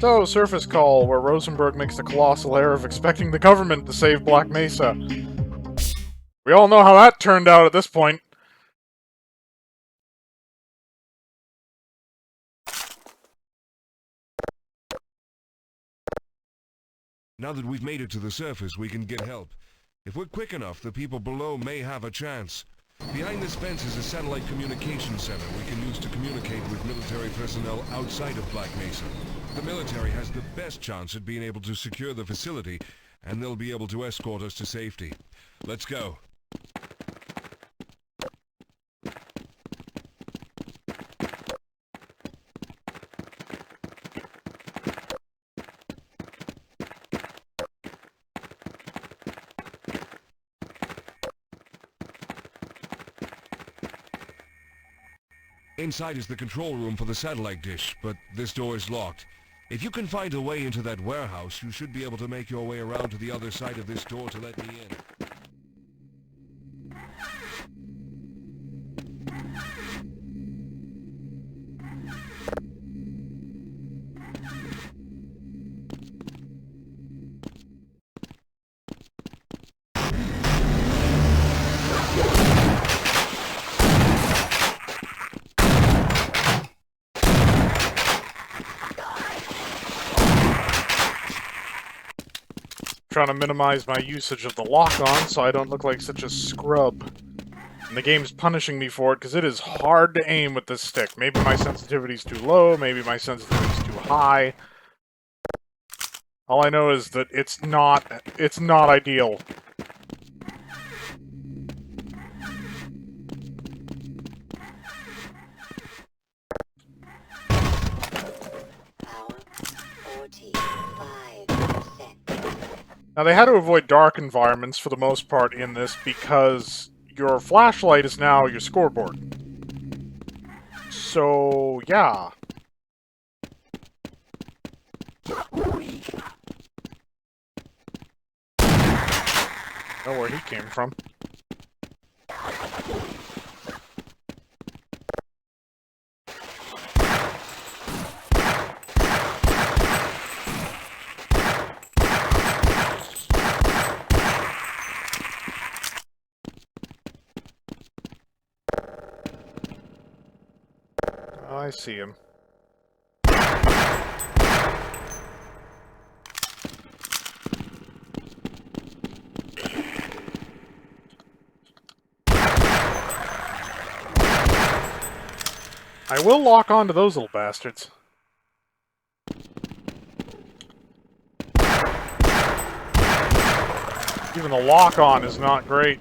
So, Surface Call, where Rosenberg makes the colossal error of expecting the government to save Black Mesa. We all know how that turned out at this point. Now that we've made it to the surface, we can get help. If we're quick enough, the people below may have a chance. Behind this fence is a satellite communication center we can use to communicate with military personnel outside of Black Mesa. The military has the best chance at being able to secure the facility, and they'll be able to escort us to safety. Let's go. Inside is the control room for the satellite dish, but this door is locked. If you can find a way into that warehouse, you should be able to make your way around to the other side of this door to let me in. Trying to minimize my usage of the lock-on so I don't look like such a scrub. And the game's punishing me for it because it is hard to aim with this stick. Maybe my sensitivity's too low, maybe my sensitivity's too high. All I know is that it's not ideal. Now, they had to avoid dark environments for the most part in this because your flashlight is now your scoreboard. So, yeah. Know where he came from. I see him. I will lock on to those little bastards. Even the lock-on is not great.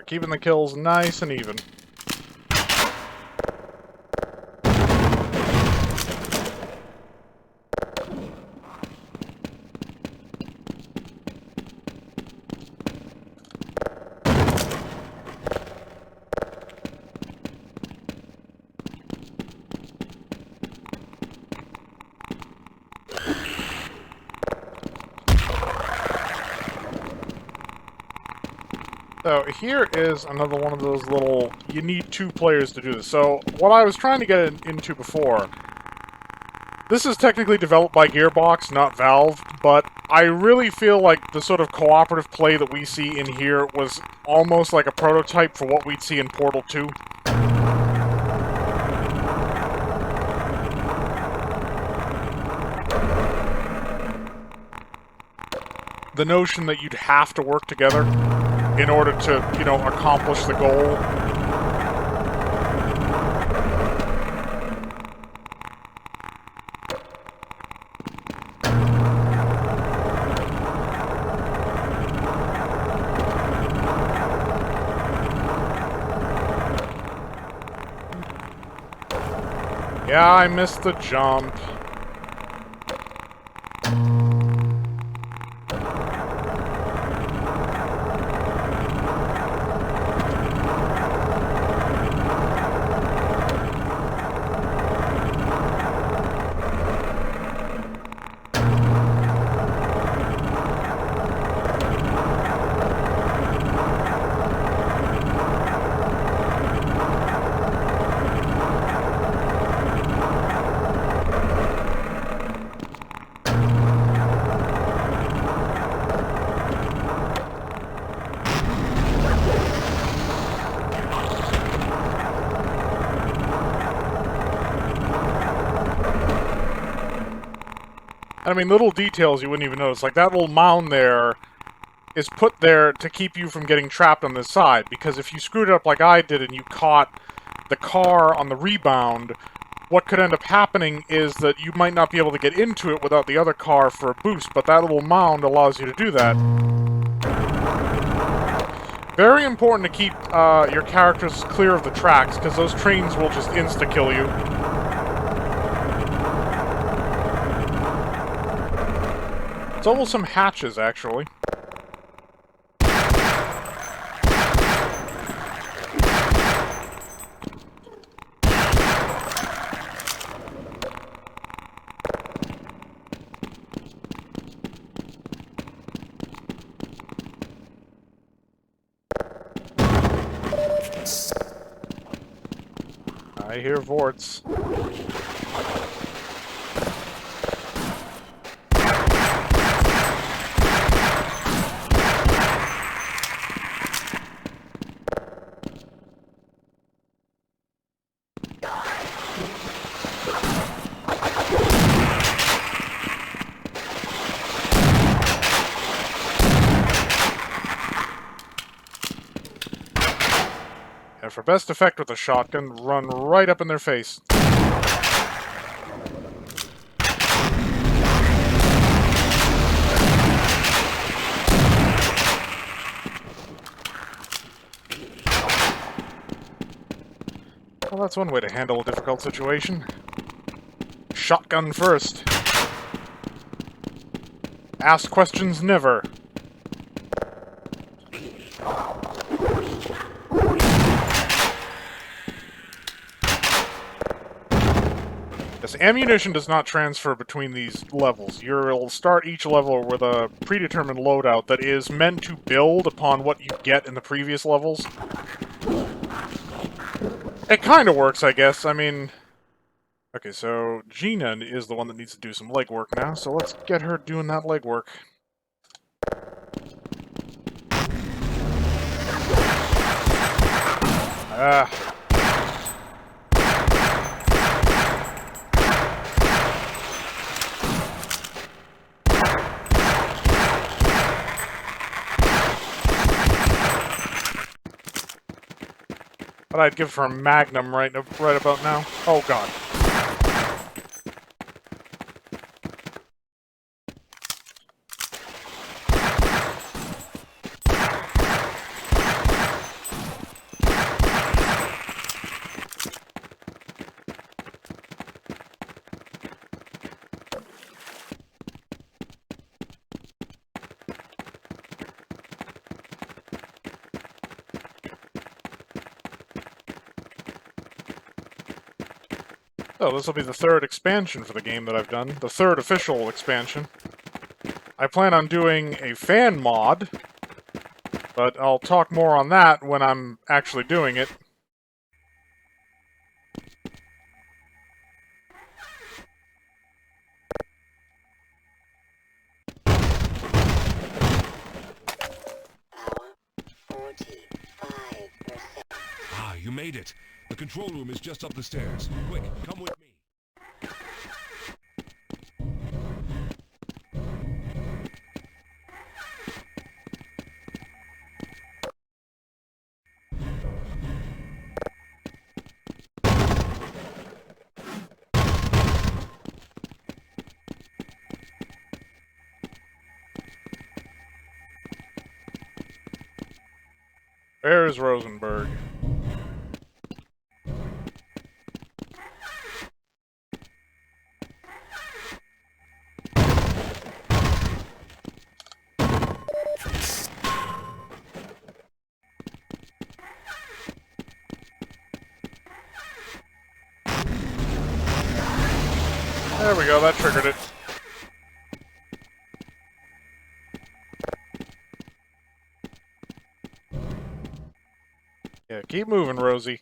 Keeping the kills nice and even. So here is another one of those little, you need 2 players to do this. So, what I was trying to get into before... This is technically developed by Gearbox, not Valve, but I really feel like the sort of cooperative play that we see in here was almost like a prototype for what we'd see in Portal 2. The notion that you'd have to work together in order to, you know, accomplish the goal. Yeah, I missed the jump. I mean, little details you wouldn't even notice. Like, that little mound there is put there to keep you from getting trapped on this side, because if you screwed it up like I did and you caught the car on the rebound, what could end up happening is that you might not be able to get into it without the other car for a boost, but that little mound allows you to do that. Very important to keep your characters clear of the tracks, because those trains will just insta-kill you. It's almost some hatches, actually. I hear Vorts. And for best effect with a shotgun, run right up in their face. Well, that's one way to handle a difficult situation. Shotgun first. Ask questions never. Yes, ammunition does not transfer between these levels. You'll start each level with a predetermined loadout that is meant to build upon what you get in the previous levels. It kind of works, I guess. I mean... Okay, so Gina is the one that needs to do some legwork now, so let's get her doing that legwork. Ah. But I'd give her a magnum right about now. Oh god. So this will be the third expansion for the game that I've done. The third official expansion. I plan on doing a fan mod, but I'll talk more on that when I'm actually doing it. made it. The control room is just up the stairs. Quick, come with me. Where's Rosenberg? There we go, that triggered it. Yeah, keep moving, Rosie.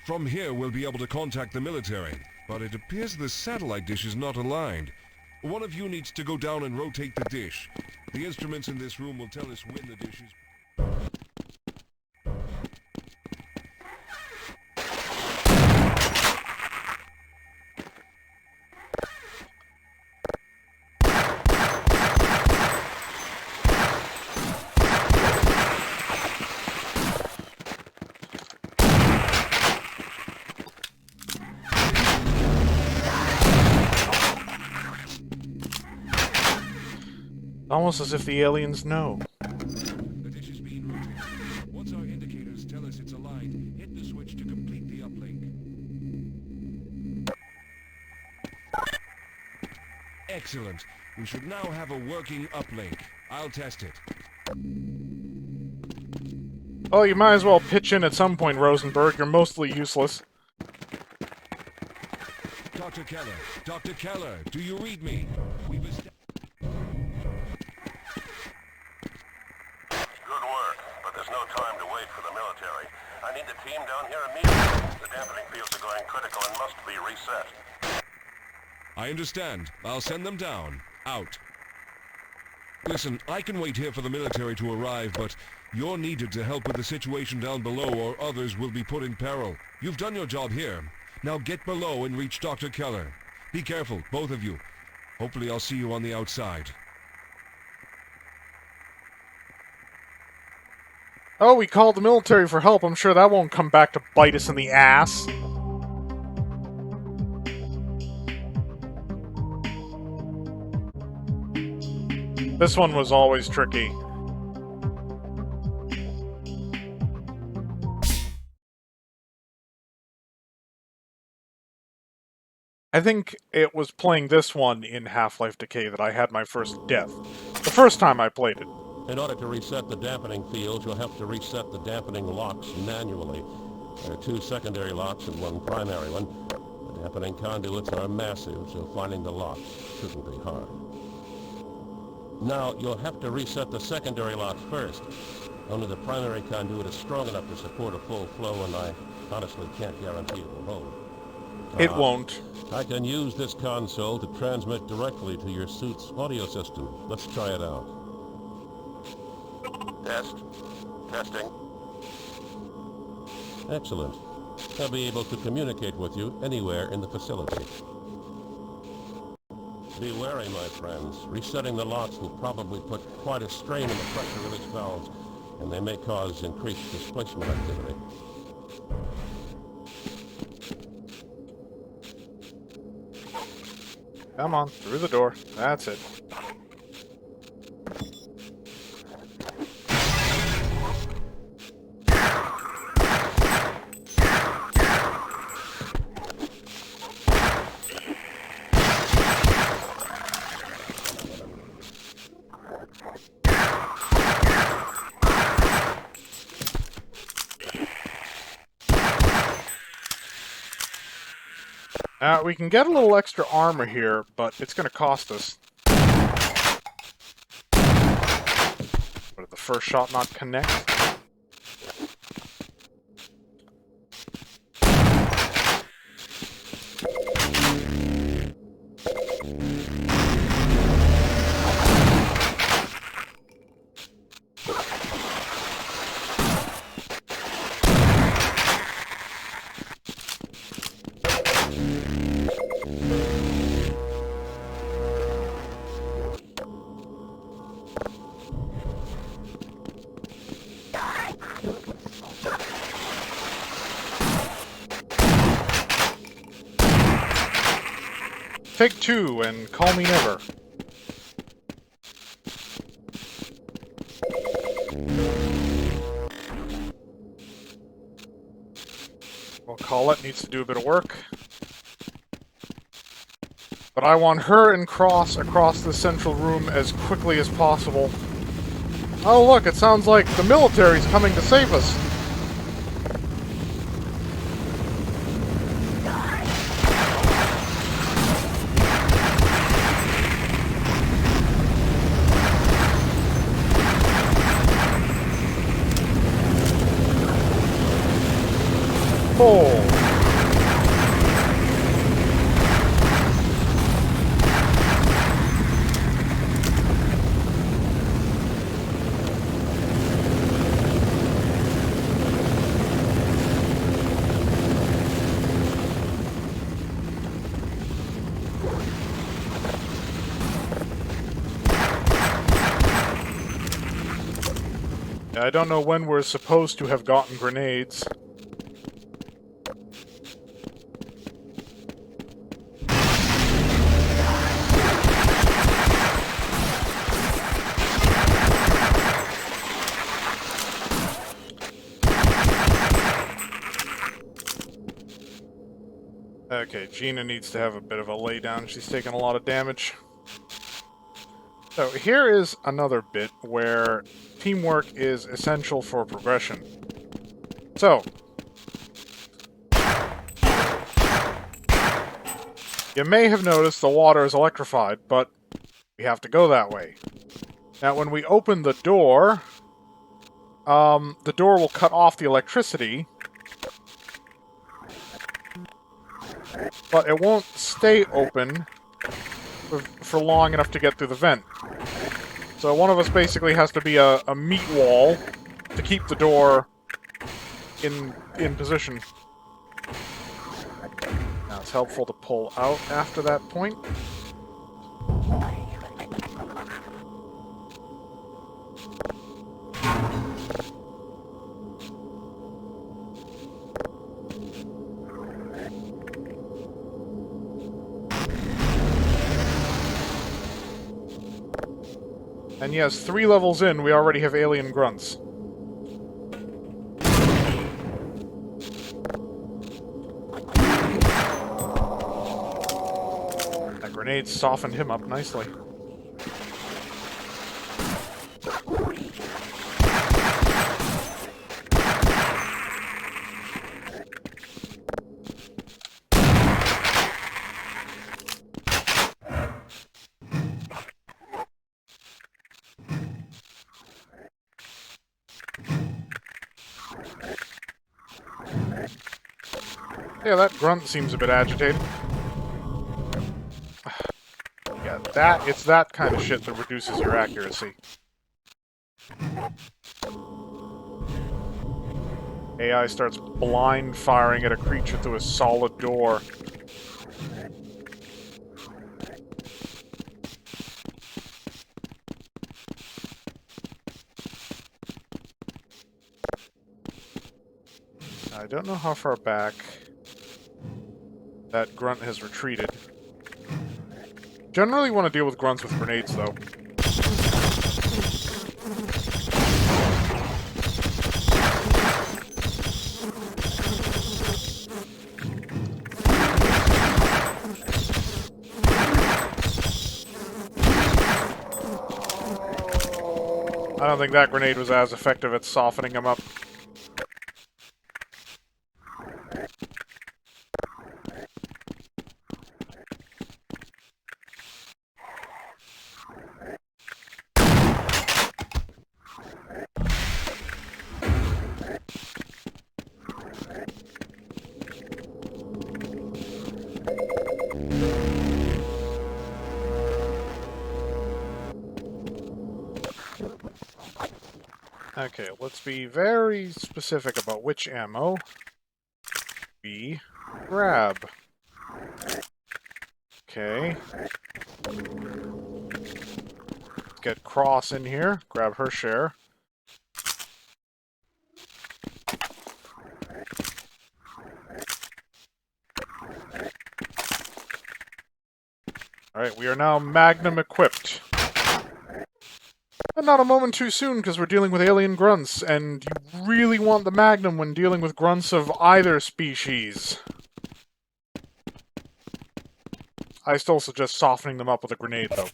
From here, we'll be able to contact the military, but it appears the satellite dish is not aligned. One of you needs to go down and rotate the dish. The instruments in this room will tell us when the dish is... Almost as if the aliens know. The dish is being rotated. Once our indicators tell us it's aligned, hit the switch to complete the uplink. Excellent. We should now have a working uplink. I'll test it. Oh, you might as well pitch in at some point, Rosenberg. You're mostly useless. Dr. Keller! Dr. Keller! Do you read me? We've established... I need the team down here immediately. The dampening fields are going critical and must be reset. I understand. I'll send them down. Out. Listen, I can wait here for the military to arrive, but you're needed to help with the situation down below or others will be put in peril. You've done your job here. Now get below and reach Dr. Keller. Be careful, both of you. Hopefully I'll see you on the outside. Oh, we called the military for help. I'm sure that won't come back to bite us in the ass. This one was always tricky. I think it was playing this one in Half-Life Decay that I had my first death. The first time I played it. In order to reset the dampening fields, you'll have to reset the dampening locks manually. There are 2 secondary locks and 1 primary one. The dampening conduits are massive, so finding the locks shouldn't be hard. Now, you'll have to reset the secondary locks first. Only the primary conduit is strong enough to support a full flow, and I honestly can't guarantee it will hold. It won't. I can use this console to transmit directly to your suit's audio system. Let's try it out. Test. Testing. Excellent. I'll be able to communicate with you anywhere in the facility. Be wary, my friends. Resetting the locks will probably put quite a strain on the pressure release valves, and they may cause increased displacement activity. Come on, through the door. That's it. We can get a little extra armor here, but it's going to cost us. But did the first shot not connect? Take two and call me never. Well, Colette needs to do a bit of work. But I want her and Cross across the central room as quickly as possible. Oh look, it sounds like the military's coming to save us. Oh. I don't know when we're supposed to have gotten grenades. Okay, Gina needs to have a bit of a laydown. She's taking a lot of damage. So here is another bit where teamwork is essential for progression. So, you may have noticed the water is electrified, but we have to go that way. Now, when we open the door will cut off the electricity, but it won't stay open for long enough to get through the vent. So one of us basically has to be a meat wall to keep the door in position. Now it's helpful to pull out after that point. And yes, 3 levels in, we already have alien grunts. That grenade softened him up nicely. Yeah, that grunt seems a bit agitated. Yeah, it's that kind of shit that reduces your accuracy. AI starts blind firing at a creature through a solid door. I don't know how far back that grunt has retreated. Generally want to deal with grunts with grenades, though. I don't think that grenade was as effective at softening him up. Okay, let's be very specific about which ammo we grab. Okay. Let's get Cross in here, grab her share. Alright, we are now Magnum equipped. And not a moment too soon, because we're dealing with alien grunts, and you really want the Magnum when dealing with grunts of either species. I still suggest softening them up with a grenade, though.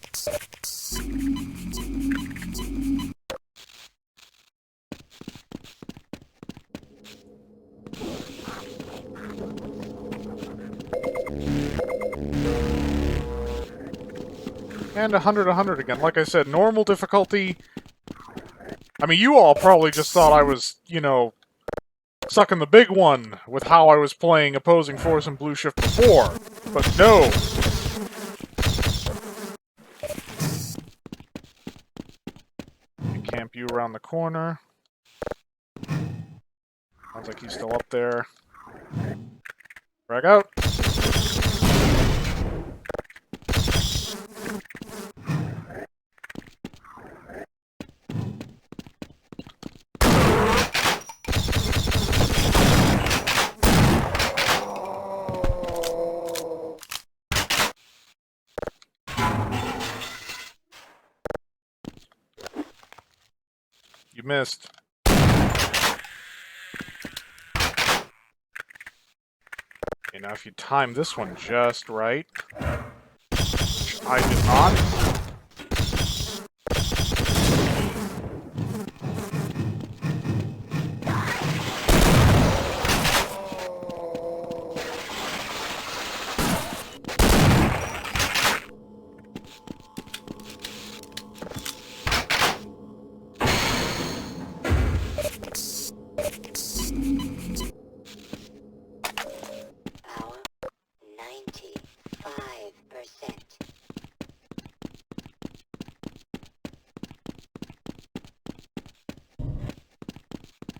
And 100 again. Like I said, normal difficulty. I mean, you all probably just thought I was, you know, sucking the big one with how I was playing opposing force in Blue Shift before. But no! Camp you around the corner. Sounds like he's still up there. Frag out! You missed. Okay, now if you time this one just right, which I did not.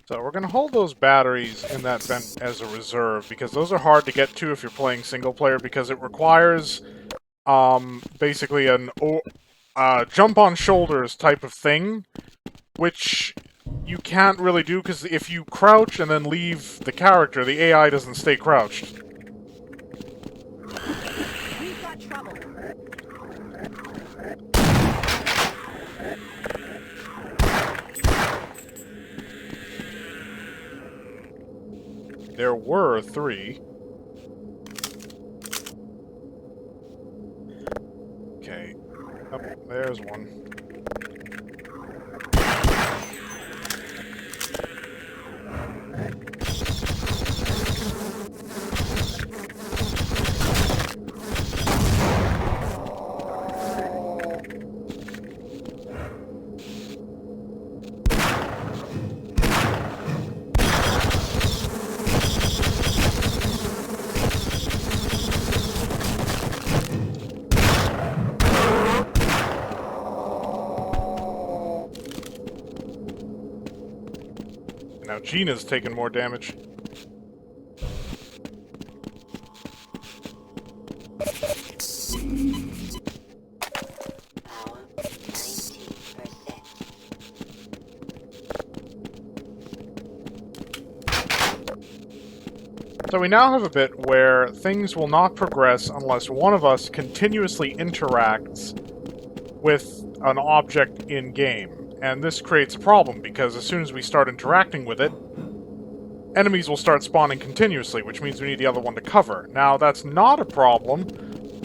So we're going to hold those batteries in that vent as a reserve, because those are hard to get to if you're playing single player, because it requires, basically an jump on shoulders type of thing, which you can't really do, because if you crouch and then leave the character, the AI doesn't stay crouched. We've got trouble. There were 3. Okay. Oh, there's one. Now Gina's taking more damage. So we now have a bit where things will not progress unless one of us continuously interacts with an object in-game. And this creates a problem, because as soon as we start interacting with it, enemies will start spawning continuously, which means we need the other one to cover. Now, that's not a problem,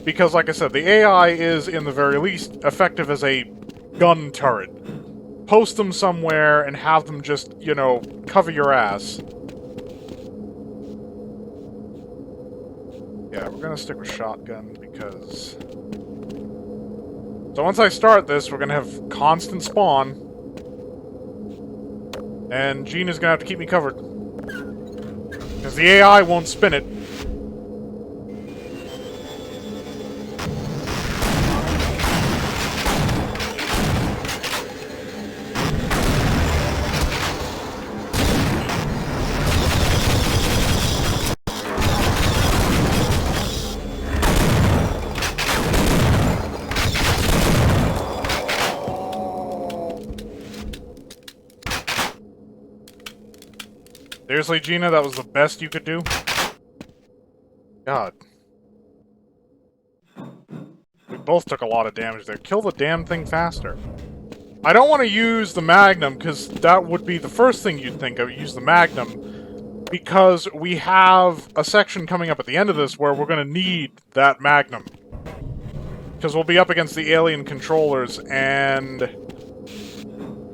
because like I said, the AI is, in the very least, effective as a gun turret. Post them somewhere and have them just, you know, cover your ass. Yeah, we're gonna stick with shotgun, because... So once I start this, we're gonna have constant spawn. And Gina's gonna have to keep me covered. Because the AI won't spin it. Seriously, Gina, that was the best you could do? God. both took a lot of damage there. Kill the damn thing faster. I don't want to use the Magnum, because that would be the first thing you'd think of, use the Magnum, because we have a section coming up at the end of this where we're going to need that Magnum. Because we'll be up against the alien controllers, and...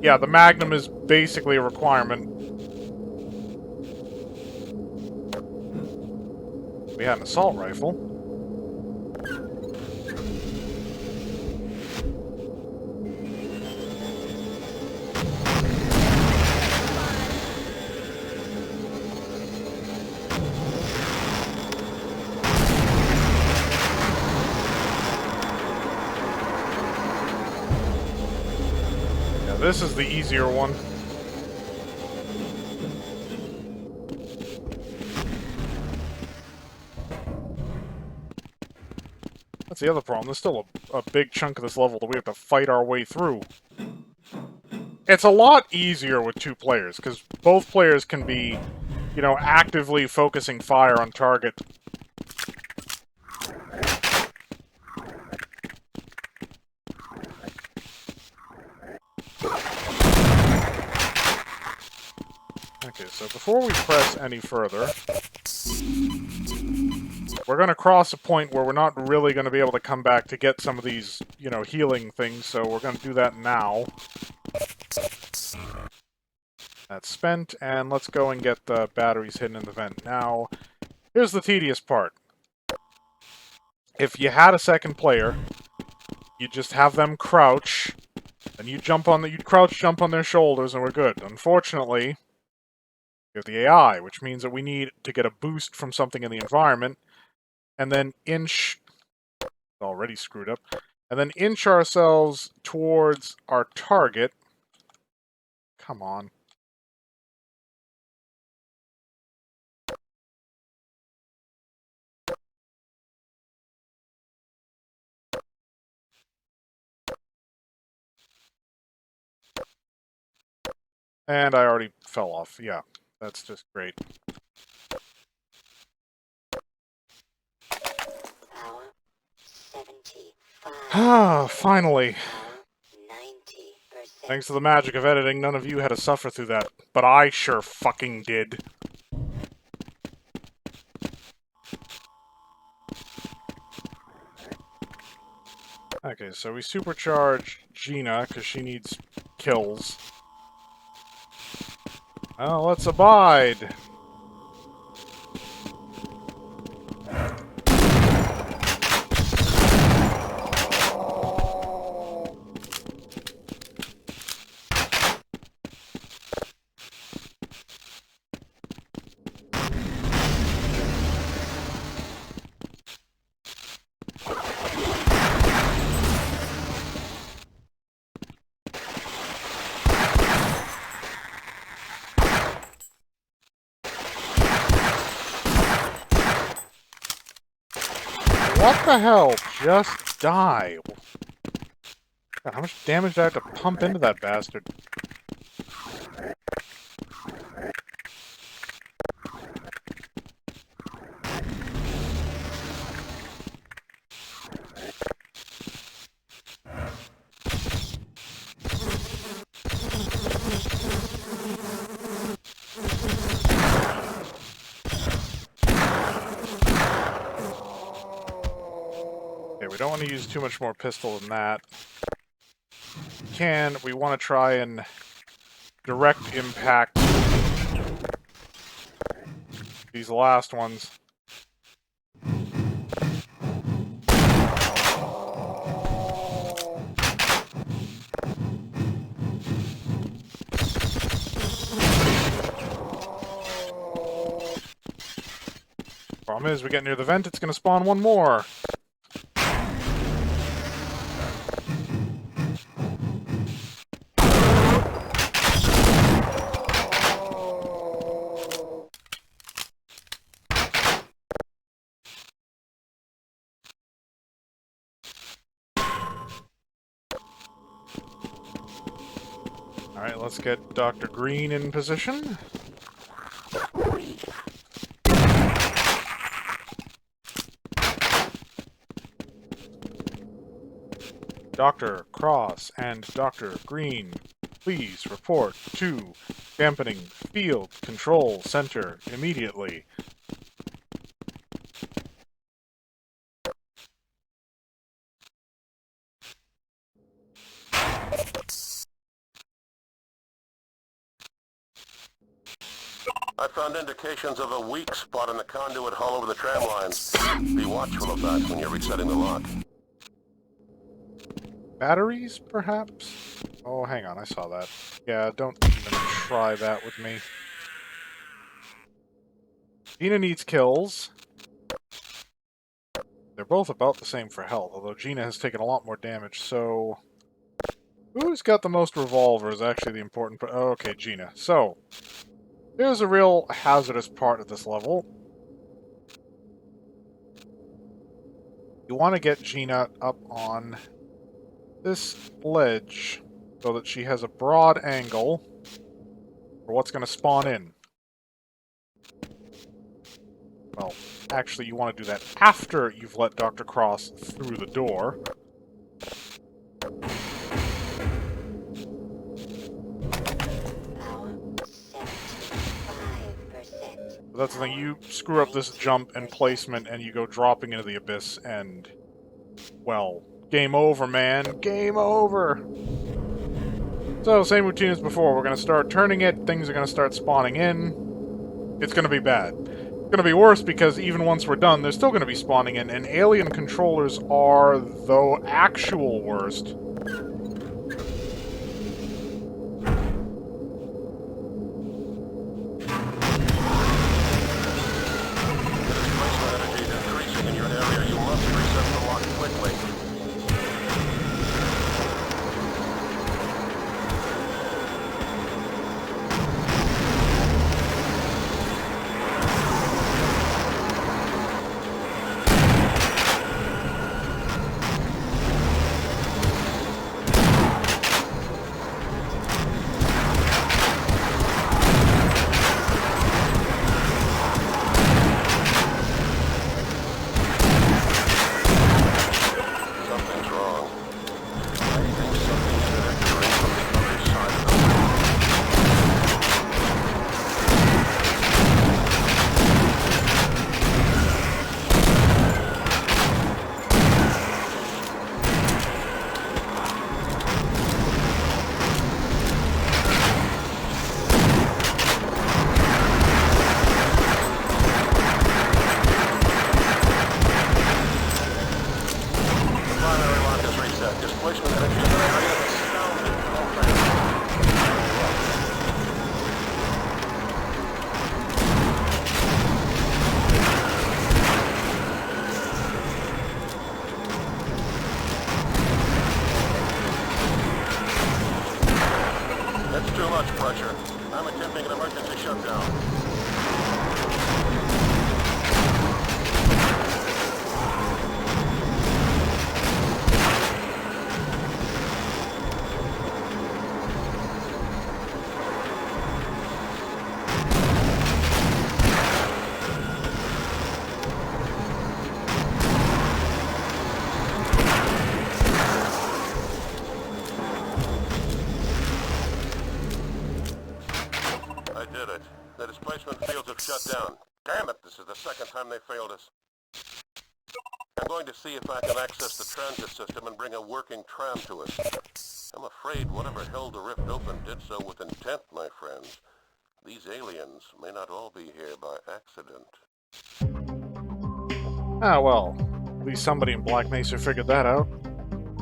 yeah, the Magnum is basically a requirement. We had an assault rifle. Yeah, this is the easier one. That's the other problem. There's still a big chunk of this level that we have to fight our way through. It's a lot easier with 2 players, because both players can be, you know, actively focusing fire on target. Okay, so before we press any further, we're going to cross a point where we're not really going to be able to come back to get some of these, you know, healing things, so we're going to do that now. That's spent, and let's go and get the batteries hidden in the vent. Now, here's the tedious part. If you had a second player, you'd just have them crouch, and you'd crouch jump on their shoulders, and we're good. Unfortunately, we have the AI, which means that we need to get a boost from something in the environment, and then inch... already screwed up. And then inch ourselves towards our target. Come on. And I already fell off. Yeah, that's just great. Ah, finally. Thanks to the magic of editing, none of you had to suffer through that. But I sure fucking did. Okay, so we supercharge Gina, because she needs kills. Oh, let's abide! What the hell? Just die. God, how much damage do I have to pump into that bastard? We don't want to use too much more pistol than that. We want to try and direct impact these last ones. Problem is, we get near the vent, it's going to spawn one more. Alright, let's get Dr. Green in position. Dr. Cross and Dr. Green, please report to Dampening Field Control Center immediately. I found indications of a weak spot in the conduit hull over the tram lines. Be watchful of that when you're resetting the lock. Batteries, perhaps? Oh, hang on, I saw that. Yeah, don't even try that with me. Gina needs kills. They're both about the same for health, although Gina has taken a lot more damage, so... Who's got the most revolvers? Actually, the important part. Oh, okay, Gina. So, here's a real hazardous part of this level. You want to get Gina up on this ledge so that she has a broad angle for what's going to spawn in. Well, actually, you want to do that after you've let Dr. Cross through the door. But that's the thing, you screw up this jump and placement and you go dropping into the abyss and, well, game over, man. Game over! So, same routine as before. We're going to start turning it, things are going to start spawning in. It's going to be bad. It's going to be worse because even once we're done, they're still going to be spawning in, and alien controllers are the actual worst. The displacement fields have shut down. Damn it, this is the second time they failed us. I'm going to see if I can access the transit system and bring a working tram to us. I'm afraid whatever held the rift open did so with intent, my friends. These aliens may not all be here by accident. Ah, well. At least somebody in Black Mesa figured that out.